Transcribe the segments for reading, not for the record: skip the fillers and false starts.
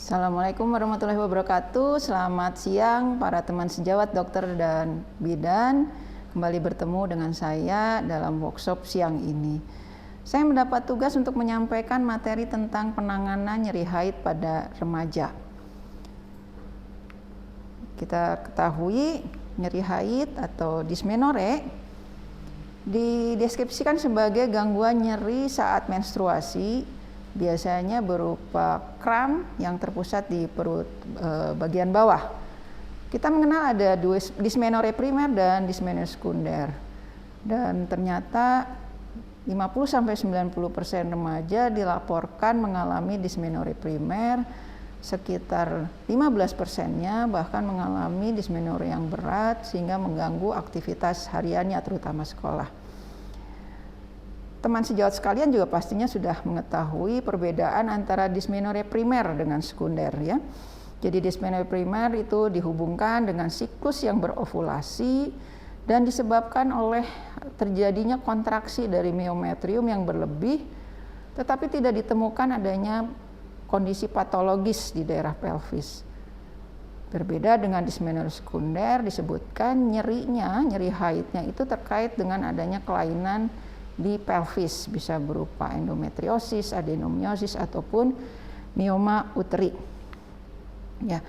Assalamualaikum warahmatullahi wabarakatuh. Selamat siang para teman sejawat dokter dan bidan. Kembali bertemu dengan saya dalam workshop siang ini. Saya mendapat tugas untuk menyampaikan materi tentang penanganan nyeri haid pada remaja. Kita ketahui nyeri haid atau dysmenorrhea dideskripsikan sebagai gangguan nyeri saat menstruasi, biasanya berupa kram yang terpusat di perut bagian bawah. Kita mengenal ada dysmenorrhea primer dan dysmenorrhea sekunder. Dan ternyata 50-90% remaja dilaporkan mengalami dysmenorrhea primer, sekitar 15%-nya bahkan mengalami dysmenorrhea yang berat sehingga mengganggu aktivitas hariannya terutama sekolah. Teman sejawat sekalian juga pastinya sudah mengetahui perbedaan antara dysmenorrhea primer dengan sekunder ya. Jadi dysmenorrhea primer itu dihubungkan dengan siklus yang berovulasi dan disebabkan oleh terjadinya kontraksi dari miometrium yang berlebih, tetapi tidak ditemukan adanya kondisi patologis di daerah pelvis. Berbeda dengan dysmenorrhea sekunder, disebutkan nyeri haidnya itu terkait dengan adanya kelainan di pelvis, bisa berupa endometriosis, adenomiosis ataupun mioma uteri. Ya.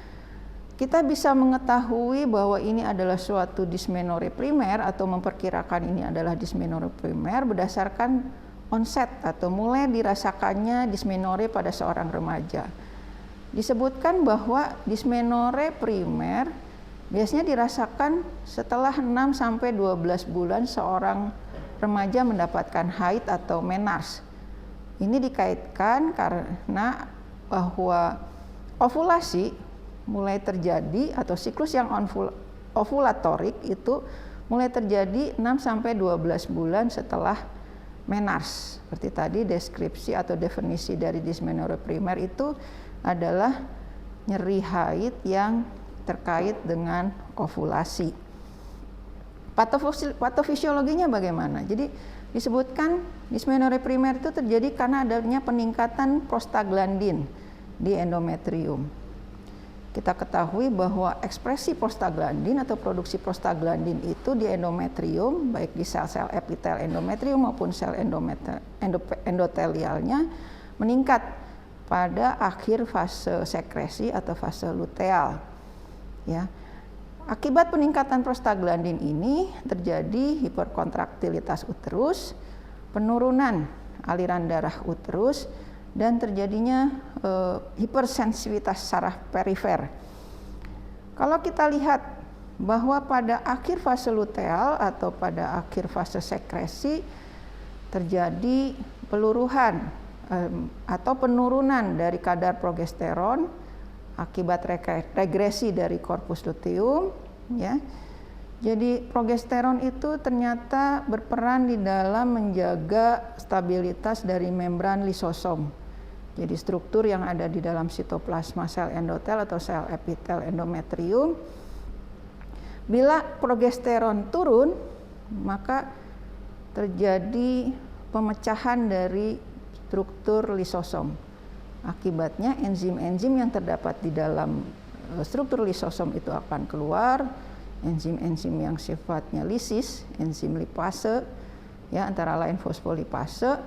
Kita bisa mengetahui bahwa ini adalah suatu dysmenorrhea primer atau memperkirakan ini adalah dysmenorrhea primer berdasarkan onset atau mulai dirasakannya dysmenorrhea pada seorang remaja. Disebutkan bahwa dysmenorrhea primer biasanya dirasakan setelah 6-12 bulan seorang remaja mendapatkan haid atau menars. Ini dikaitkan karena bahwa ovulasi mulai terjadi atau siklus yang ovulatorik itu mulai terjadi 6-12 bulan setelah menars. Seperti tadi deskripsi atau definisi dari dysmenorrhea primer itu adalah nyeri haid yang terkait dengan ovulasi. Patofisiologinya bagaimana? Jadi disebutkan dysmenorrhea primer itu terjadi karena adanya peningkatan prostaglandin di endometrium. Kita ketahui bahwa ekspresi prostaglandin atau produksi prostaglandin itu di endometrium, baik di sel-sel epitel endometrium maupun sel endotelialnya meningkat pada akhir fase sekresi atau fase luteal. Ya. Akibat peningkatan prostaglandin ini terjadi hiperkontraktilitas uterus, penurunan aliran darah uterus, dan terjadinya hipersensitivitas saraf perifer. Kalau kita lihat bahwa pada akhir fase luteal atau pada akhir fase sekresi terjadi peluruhan atau penurunan dari kadar progesteron akibat regresi dari korpus luteum ya. Jadi progesteron itu ternyata berperan di dalam menjaga stabilitas dari membran lisosom. Jadi struktur yang ada di dalam sitoplasma sel endotel atau sel epitel endometrium. Bila progesteron turun, maka terjadi pemecahan dari struktur lisosom. Akibatnya enzim-enzim yang terdapat di dalam struktur lisosom itu akan keluar, enzim-enzim yang sifatnya lisis, enzim lipase, ya antara lain fosfolipase,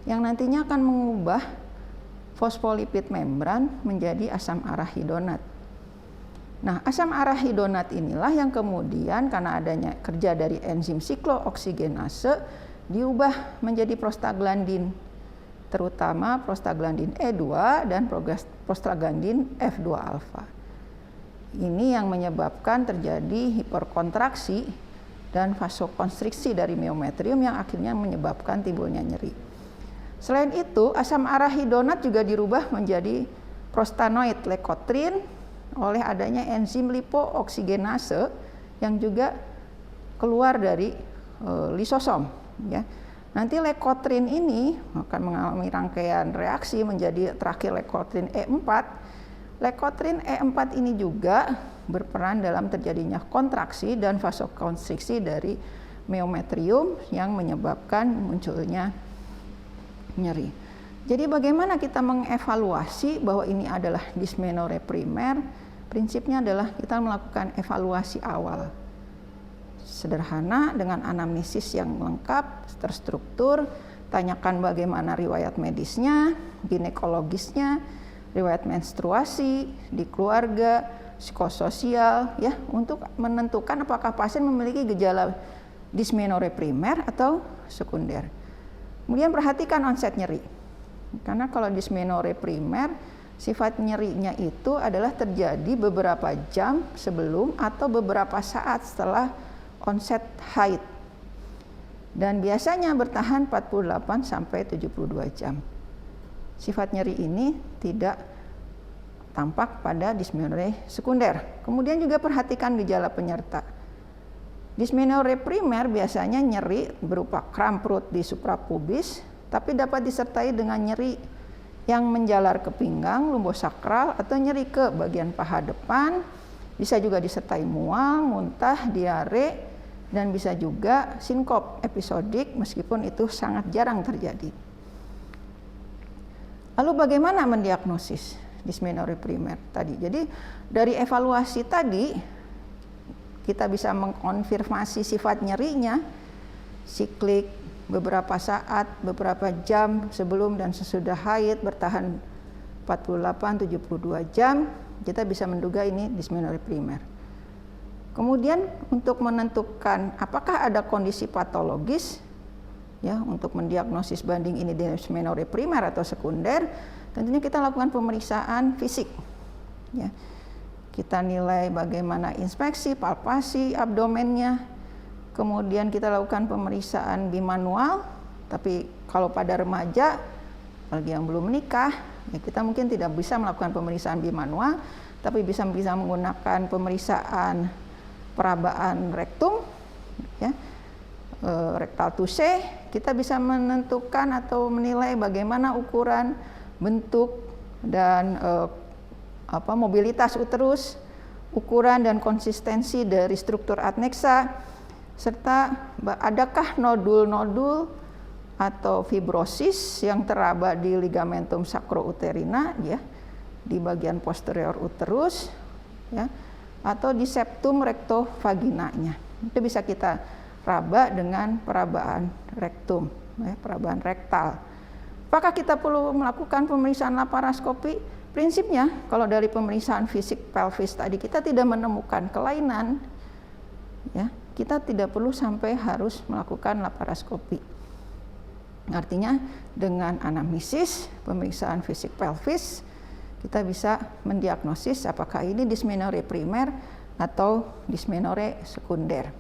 yang nantinya akan mengubah fosfolipid membran menjadi asam arahidonat. Nah, asam arahidonat inilah yang kemudian karena adanya kerja dari enzim siklooksigenase diubah menjadi prostaglandin, terutama prostaglandin E2 dan prostaglandin F2 alfa. Ini yang menyebabkan terjadi hiperkontraksi dan vasokonstriksi dari miometrium yang akhirnya menyebabkan timbulnya nyeri. Selain itu, asam arahidonat juga dirubah menjadi prostanoid lekotrin oleh adanya enzim lipooksigenase yang juga keluar dari lisosom ya. Nanti lekotrin ini akan mengalami rangkaian reaksi menjadi terakhir lekotrin E4. Lekotrin E4 ini juga berperan dalam terjadinya kontraksi dan vasokonstriksi dari miometrium yang menyebabkan munculnya nyeri. Jadi bagaimana kita mengevaluasi bahwa ini adalah dysmenorrhea primer? Prinsipnya adalah kita melakukan evaluasi awal. Sederhana dengan anamnesis yang lengkap, terstruktur, tanyakan bagaimana riwayat medisnya, ginekologisnya, riwayat menstruasi di keluarga, psikososial, ya, untuk menentukan apakah pasien memiliki gejala dysmenorrhea primer atau sekunder. Kemudian perhatikan onset nyeri. Karena kalau dysmenorrhea primer, sifat nyerinya itu adalah terjadi beberapa jam sebelum atau beberapa saat setelah onset haid. Dan biasanya bertahan 48 sampai 72 jam. Sifat nyeri ini tidak tampak pada dysmenorrhea sekunder. Kemudian juga perhatikan gejala penyerta. Dysmenorrhea primer biasanya nyeri berupa kram perut di suprapubis, tapi dapat disertai dengan nyeri yang menjalar ke pinggang, lumbosakral, atau nyeri ke bagian paha depan. Bisa juga disertai mual, muntah, diare, dan bisa juga sinkop episodik meskipun itu sangat jarang terjadi. Lalu bagaimana mendiagnosis dysmenorrhea primer tadi? Jadi dari evaluasi tadi kita bisa mengkonfirmasi sifat nyerinya, siklik, beberapa saat, beberapa jam sebelum dan sesudah haid, bertahan 48-72 jam, kita bisa menduga ini dysmenorrhea primer. Kemudian untuk menentukan apakah ada kondisi patologis, ya, untuk mendiagnosis banding ini dysmenorrhea primer atau sekunder, tentunya kita lakukan pemeriksaan fisik. Ya. Kita nilai bagaimana inspeksi, palpasi abdomennya. Kemudian kita lakukan pemeriksaan bimanual, tapi kalau pada remaja, apalagi yang belum menikah, ya kita mungkin tidak bisa melakukan pemeriksaan bimanual, tapi bisa menggunakan pemeriksaan perabaan rektum, ya, rektal touche. Kita bisa menentukan atau menilai bagaimana ukuran, bentuk, dan mobilitas uterus, ukuran dan konsistensi dari struktur adneksa, serta adakah nodul-nodul atau fibrosis yang teraba di ligamentum sacrouterina, ya, di bagian posterior uterus, ya, atau di septum rectovaginanya. Itu bisa kita raba dengan perabaan rektum, ya, perabaan rektal. Apakah kita perlu melakukan pemeriksaan laparoskopi? Prinsipnya kalau dari pemeriksaan fisik pelvis tadi kita tidak menemukan kelainan, ya, kita tidak perlu sampai harus melakukan laparoskopi. Artinya dengan anamnesis, pemeriksaan fisik pelvis, kita bisa mendiagnosis apakah ini dysmenorrhea primer atau dysmenorrhea sekunder.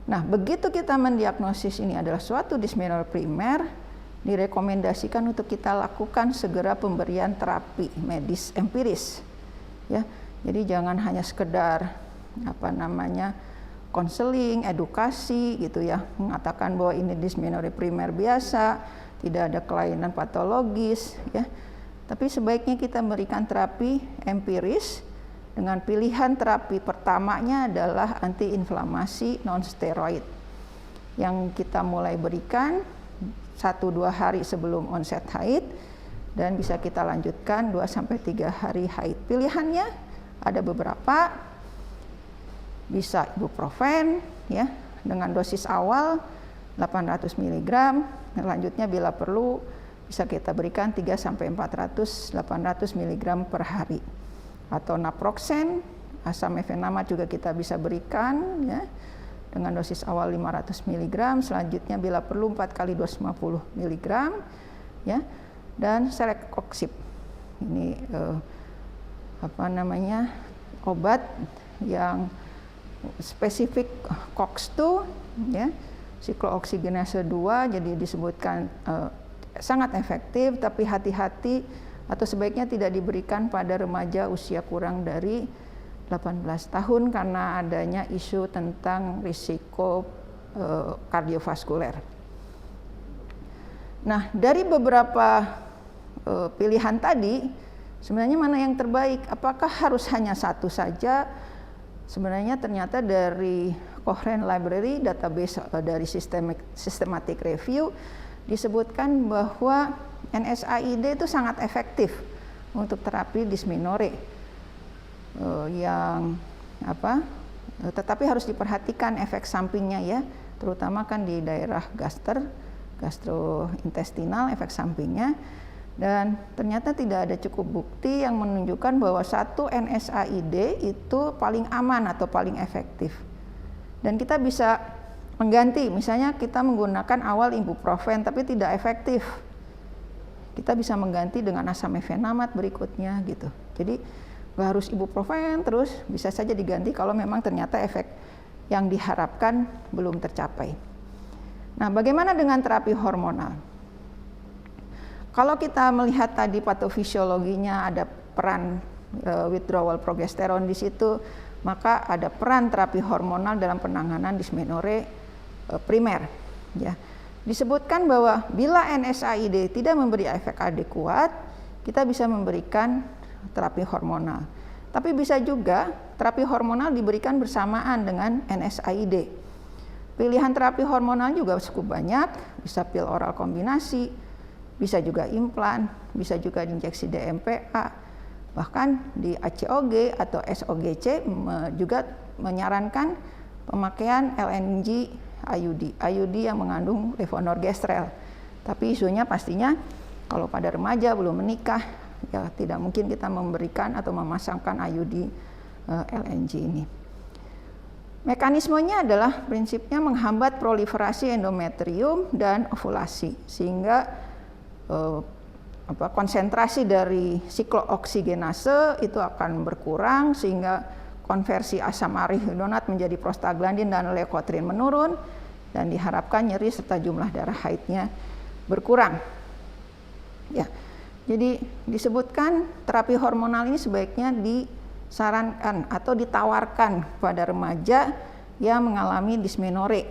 Nah, begitu kita mendiagnosis ini adalah suatu dysmenorrhea primer, direkomendasikan untuk kita lakukan segera pemberian terapi medis empiris. Ya, jadi jangan hanya sekedar konseling, edukasi gitu ya, mengatakan bahwa ini dysmenorrhea primer biasa, tidak ada kelainan patologis, ya. Tapi sebaiknya kita berikan terapi empiris dengan pilihan terapi pertamanya adalah antiinflamasi non-steroid yang kita mulai berikan 1-2 hari sebelum onset haid dan bisa kita lanjutkan 2-3 hari haid. Pilihannya ada beberapa, bisa ibuprofen, ya, dengan dosis awal 800 mg, selanjutnya bila perlu bisa kita berikan 3-400 800 mg per hari, atau naproxen, asam mefenama juga kita bisa berikan, ya, dengan dosis awal 500 mg, selanjutnya bila perlu 4 kali 250 mg, ya, dan celecoxib. Ini obat yang spesifik COX-2, ya, siklooksigenase 2, jadi disebutkan sangat efektif, tapi hati-hati atau sebaiknya tidak diberikan pada remaja usia kurang dari 18 tahun karena adanya isu tentang risiko kardiovaskuler. Nah, dari beberapa pilihan tadi, sebenarnya mana yang terbaik? Apakah harus hanya satu saja? Sebenarnya ternyata dari Cochrane Library Database dari Systematic Review disebutkan bahwa NSAID itu sangat efektif untuk terapi dysmenorrhea tetapi harus diperhatikan efek sampingnya ya, terutama kan di daerah gastrointestinal efek sampingnya. Dan ternyata tidak ada cukup bukti yang menunjukkan bahwa satu NSAID itu paling aman atau paling efektif. Dan kita bisa mengganti, misalnya kita menggunakan awal ibuprofen tapi tidak efektif, kita bisa mengganti dengan asam mefenamat berikutnya gitu. Jadi nggak harus ibuprofen terus, bisa saja diganti kalau memang ternyata efek yang diharapkan belum tercapai. Nah, bagaimana dengan terapi hormonal? Kalau kita melihat tadi patofisiologinya, ada peran withdrawal progesteron di situ, maka ada peran terapi hormonal dalam penanganan dysmenorrhea primer. Ya, disebutkan bahwa bila NSAID tidak memberi efek adekuat, kita bisa memberikan terapi hormonal. Tapi bisa juga terapi hormonal diberikan bersamaan dengan NSAID. Pilihan terapi hormonal juga cukup banyak, bisa pil oral kombinasi, bisa juga implan, bisa juga injeksi DMPA, bahkan di ACOG atau SOGC juga menyarankan pemakaian LNG IUD yang mengandung levonorgestrel. Tapi isunya pastinya kalau pada remaja belum menikah, ya tidak mungkin kita memberikan atau memasangkan IUD LNG ini. Mekanismenya adalah prinsipnya menghambat proliferasi endometrium dan ovulasi, sehingga konsentrasi dari siklooksigenase itu akan berkurang, sehingga konversi asam arihidonat menjadi prostaglandin dan leukotrin menurun, dan diharapkan nyeri serta jumlah darah haidnya berkurang. Ya, jadi disebutkan terapi hormonal ini sebaiknya disarankan atau ditawarkan pada remaja yang mengalami dysmenorrhea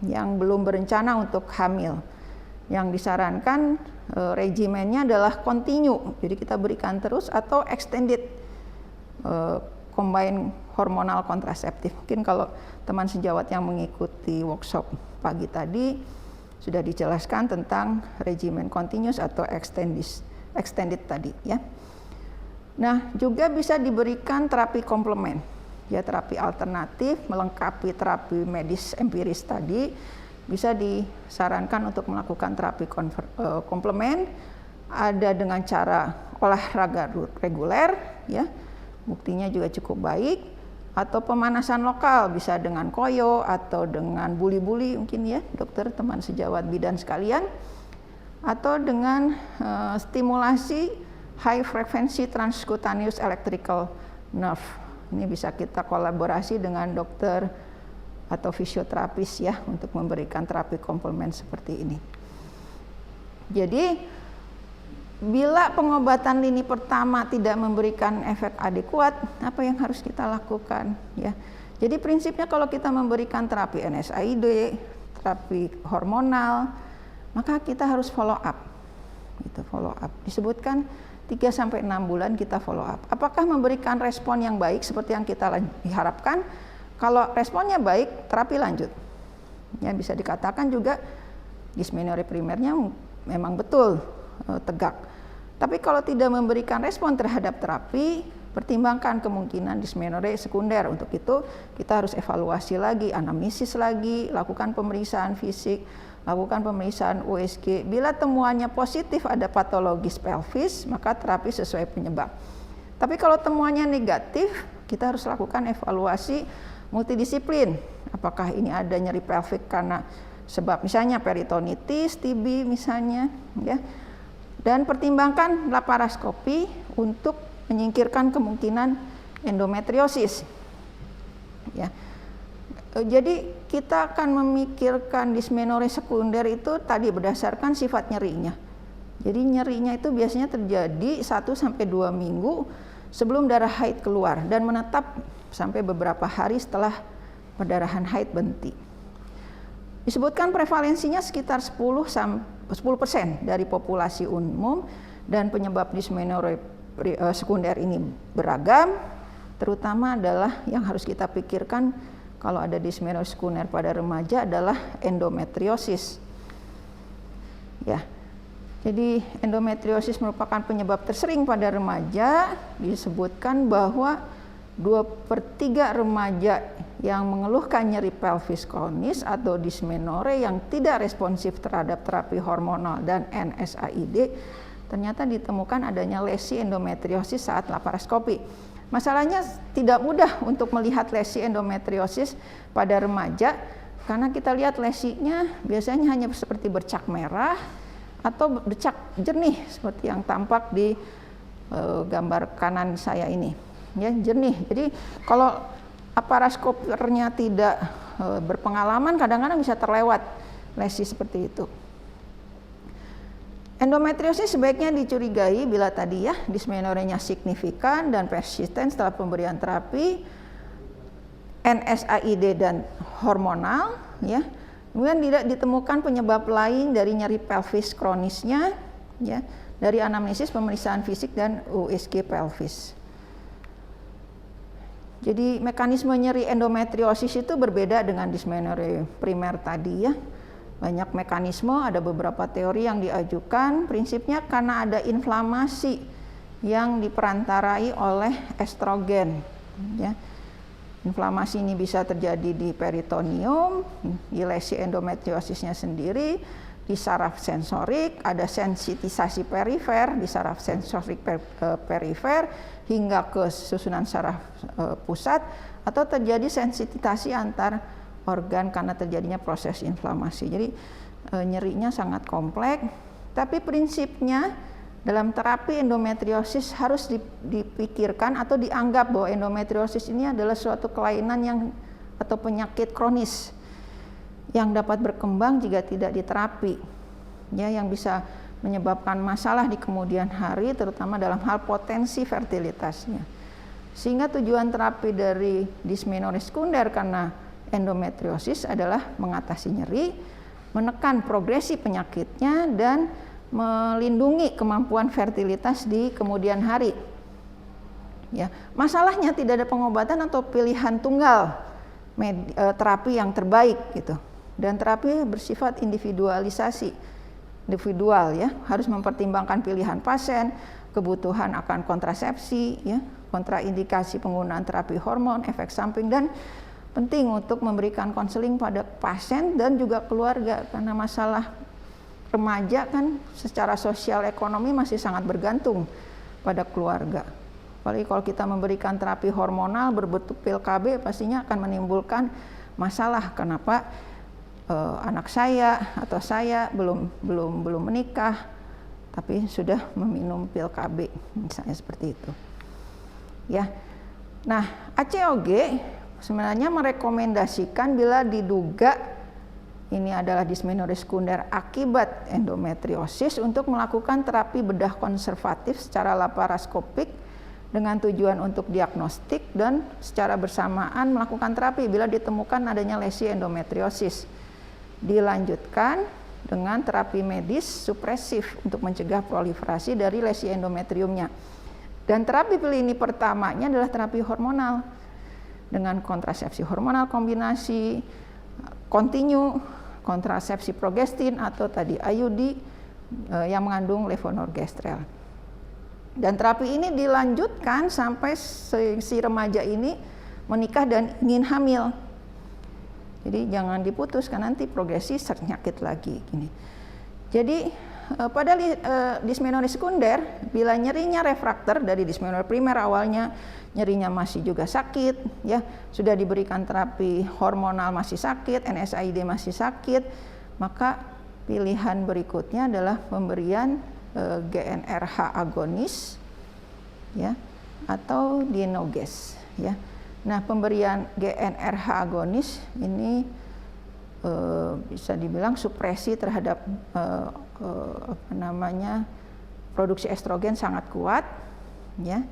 yang belum berencana untuk hamil. Yang disarankan regimennya adalah continue, jadi kita berikan terus, atau extended combine hormonal kontraseptif. Mungkin kalau teman sejawat yang mengikuti workshop pagi tadi sudah dijelaskan tentang regimen continuous atau extended tadi ya. Nah, juga bisa diberikan terapi komplement, ya terapi alternatif melengkapi terapi medis empiris tadi. Bisa disarankan untuk melakukan terapi komplement, ada dengan cara olahraga reguler, ya, buktinya juga cukup baik, atau pemanasan lokal bisa dengan koyo atau dengan buli-buli mungkin ya dokter, teman sejawat bidan sekalian, atau dengan stimulasi high frequency transcutaneous electrical nerve. Ini bisa kita kolaborasi dengan dokter atau fisioterapis ya untuk memberikan terapi komplement seperti ini. Jadi bila pengobatan lini pertama tidak memberikan efek adekuat, apa yang harus kita lakukan ya? Jadi prinsipnya kalau kita memberikan terapi NSAID, terapi hormonal, maka kita harus follow up. Itu follow up. Disebutkan 3-6 bulan kita follow up. Apakah memberikan respon yang baik seperti yang kita diharapkan? Kalau responnya baik, terapi lanjut. Ya, bisa dikatakan juga dysmenorrhea primernya memang betul tegak. Tapi kalau tidak memberikan respon terhadap terapi, pertimbangkan kemungkinan dysmenorrhea sekunder. Untuk itu kita harus evaluasi lagi, anamnesis lagi, lakukan pemeriksaan fisik, lakukan pemeriksaan USG. Bila temuannya positif ada patologis pelvis, maka terapi sesuai penyebab. Tapi kalau temuannya negatif, kita harus lakukan evaluasi multidisiplin. Apakah ini ada nyeri pelvik karena sebab misalnya peritonitis, TB misalnya, ya. Dan pertimbangkan laparoskopi untuk menyingkirkan kemungkinan endometriosis. Ya. Jadi kita akan memikirkan dysmenorrhea sekunder itu tadi berdasarkan sifat nyerinya. Jadi nyerinya itu biasanya terjadi 1-2 minggu sebelum darah haid keluar dan menetap sampai beberapa hari setelah perdarahan haid berhenti. Disebutkan prevalensinya sekitar 10% dari populasi umum, dan penyebab dysmenorrhea sekunder ini beragam. Terutama adalah yang harus kita pikirkan kalau ada dysmenorrhea sekunder pada remaja adalah endometriosis. Ya. Jadi endometriosis merupakan penyebab tersering pada remaja. Disebutkan bahwa 2/3 remaja yang mengeluhkan nyeri pelvis kronis atau dysmenorrhea yang tidak responsif terhadap terapi hormonal dan NSAID ternyata ditemukan adanya lesi endometriosis saat laparoskopi. Masalahnya tidak mudah untuk melihat lesi endometriosis pada remaja karena kita lihat lesinya biasanya hanya seperti bercak merah atau bercak jernih seperti yang tampak di gambar kanan saya ini, ya, jernih. Jadi kalau laparoskopernya tidak berpengalaman kadang-kadang bisa terlewat lesi seperti itu. Endometriosis sebaiknya dicurigai bila tadi ya dysmenorrhea signifikan dan persisten setelah pemberian terapi NSAID dan hormonal, ya. Kemudian tidak ditemukan penyebab lain dari nyeri pelvis kronisnya, ya, dari anamnesis, pemeriksaan fisik dan USG pelvis. Jadi mekanisme nyeri endometriosis itu berbeda dengan dysmenorrhea primer tadi ya. Banyak mekanisme, ada beberapa teori yang diajukan. Prinsipnya karena ada inflamasi yang diperantarai oleh estrogen, ya. Inflamasi ini bisa terjadi di peritoneum, di lesi endometriosisnya sendiri, di saraf sensorik, ada sensitisasi perifer di saraf sensorik perifer hingga ke susunan saraf pusat, atau terjadi sensitisasi antar organ karena terjadinya proses inflamasi. Jadi nyerinya sangat kompleks, tapi prinsipnya dalam terapi endometriosis harus dipikirkan atau dianggap bahwa endometriosis ini adalah suatu kelainan yang atau penyakit kronis yang dapat berkembang jika tidak diterapi, ya, yang bisa menyebabkan masalah di kemudian hari, terutama dalam hal potensi fertilitasnya. Sehingga tujuan terapi dari dysmenorrhea sekunder karena endometriosis adalah mengatasi nyeri, menekan progresi penyakitnya, dan melindungi kemampuan fertilitas di kemudian hari. Ya, masalahnya tidak ada pengobatan atau pilihan tunggal terapi yang terbaik gitu. Dan terapi bersifat individual ya, harus mempertimbangkan pilihan pasien, kebutuhan akan kontrasepsi, ya, kontraindikasi penggunaan terapi hormon, efek samping, dan penting untuk memberikan konseling pada pasien dan juga keluarga karena masalah remaja kan secara sosial ekonomi masih sangat bergantung pada keluarga. Apalagi kalau kita memberikan terapi hormonal berbentuk pil KB pastinya akan menimbulkan masalah. Kenapa anak saya atau saya belum menikah tapi sudah meminum pil KB misalnya seperti itu. Ya. Nah, ACOG sebenarnya merekomendasikan bila diduga ini adalah dysmenorrhea sekunder akibat endometriosis untuk melakukan terapi bedah konservatif secara laparoskopik dengan tujuan untuk diagnostik dan secara bersamaan melakukan terapi bila ditemukan adanya lesi endometriosis. Dilanjutkan dengan terapi medis supresif untuk mencegah proliferasi dari lesi endometriumnya. Dan terapi lini pertamanya adalah terapi hormonal dengan kontrasepsi hormonal kombinasi kontinu, kontrasepsi progestin atau tadi IUD yang mengandung levonorgestrel. Dan terapi ini dilanjutkan sampai si remaja ini menikah dan ingin hamil. Jadi jangan diputus karena nanti progresi penyakit lagi gini. Jadi pada dysmenorrhea sekunder, bila nyerinya refrakter dari dysmenorrhea primer awalnya nyerinya masih juga sakit, ya, sudah diberikan terapi hormonal masih sakit, NSAID masih sakit, maka pilihan berikutnya adalah pemberian GnRH agonis, ya, atau Dinoges, ya. Nah, pemberian GnRH agonis ini bisa dibilang supresi terhadap produksi estrogen sangat kuat, ya.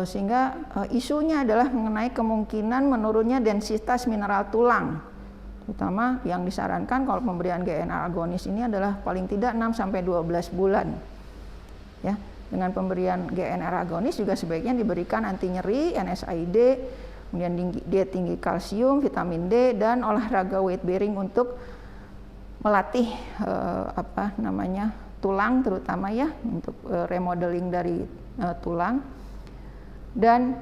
Sehingga isunya adalah mengenai kemungkinan menurunnya densitas mineral tulang, terutama yang disarankan kalau pemberian GnRH agonis ini adalah paling tidak 6-12 bulan, ya. Dengan pemberian GnRH agonis juga sebaiknya diberikan anti nyeri, NSAID, kemudian diet tinggi kalsium, vitamin D, dan olahraga weight bearing untuk melatih tulang terutama ya, untuk remodeling dari tulang. Dan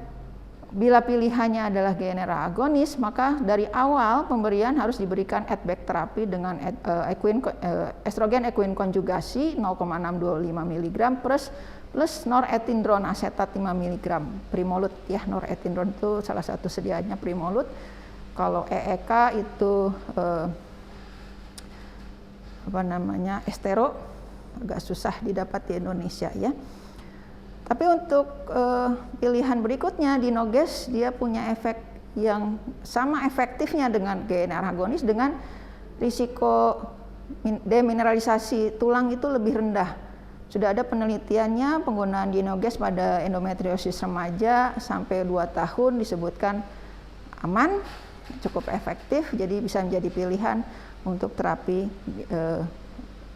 bila pilihannya adalah GnRH agonis, maka dari awal pemberian harus diberikan add-back terapi dengan estrogen equine konjugasi 0,625 mg plus noretindron asetat 5 mg Primolut ya. Noretindron itu salah satu sediaannya Primolut. Kalau EEK itu estero, agak susah didapat di Indonesia ya. Tapi untuk pilihan berikutnya Dinoges, dia punya efek yang sama efektifnya dengan GnRH agonis, dengan risiko demineralisasi tulang itu lebih rendah. Sudah ada penelitiannya penggunaan Dinoges pada endometriosis remaja sampai 2 tahun disebutkan aman, cukup efektif, jadi bisa menjadi pilihan untuk terapi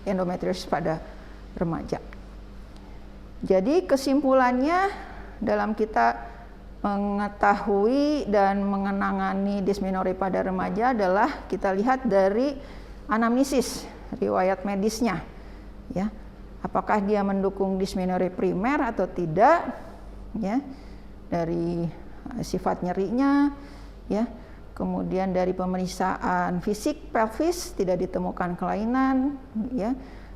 endometriosis pada remaja. Jadi kesimpulannya dalam kita mengetahui dan mengenangani dismenori pada remaja adalah kita lihat dari anamnesis, riwayat medisnya ya. Apakah dia mendukung dismenori primer atau tidak ya, dari sifat nyerinya ya. Kemudian dari pemeriksaan fisik pelvis tidak ditemukan kelainan ya.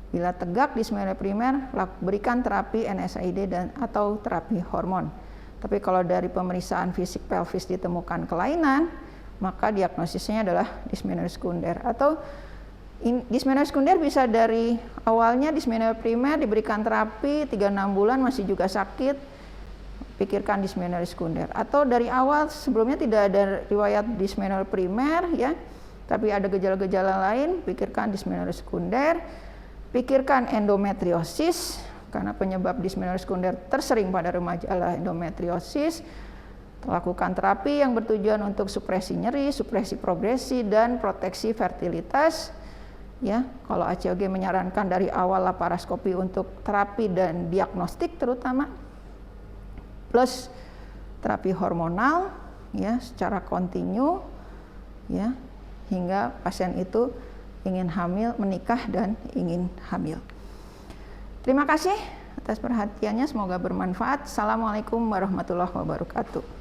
Bila tegak dismenori primer, berikan terapi NSAID dan atau terapi hormon. Tapi kalau dari pemeriksaan fisik pelvis ditemukan kelainan, maka diagnosisnya adalah dismenori sekunder. Atau dismenori sekunder bisa dari awalnya dismenori primer diberikan terapi 3-6 bulan masih juga sakit, pikirkan dismenori sekunder. Atau dari awal sebelumnya tidak ada riwayat dismenori primer ya, tapi ada gejala-gejala lain, pikirkan dismenori sekunder. Pikirkan endometriosis, karena penyebab dismenori sekunder tersering pada remaja adalah endometriosis. Lakukan terapi yang bertujuan untuk supresi nyeri, supresi progresi, dan proteksi fertilitas. Ya, kalau ACOG menyarankan dari awal laparoskopi untuk terapi dan diagnostik terutama, plus terapi hormonal, ya, secara kontinu, ya, hingga pasien itu ingin hamil, menikah, dan ingin hamil. Terima kasih atas perhatiannya, semoga bermanfaat. Assalamualaikum warahmatullahi wabarakatuh.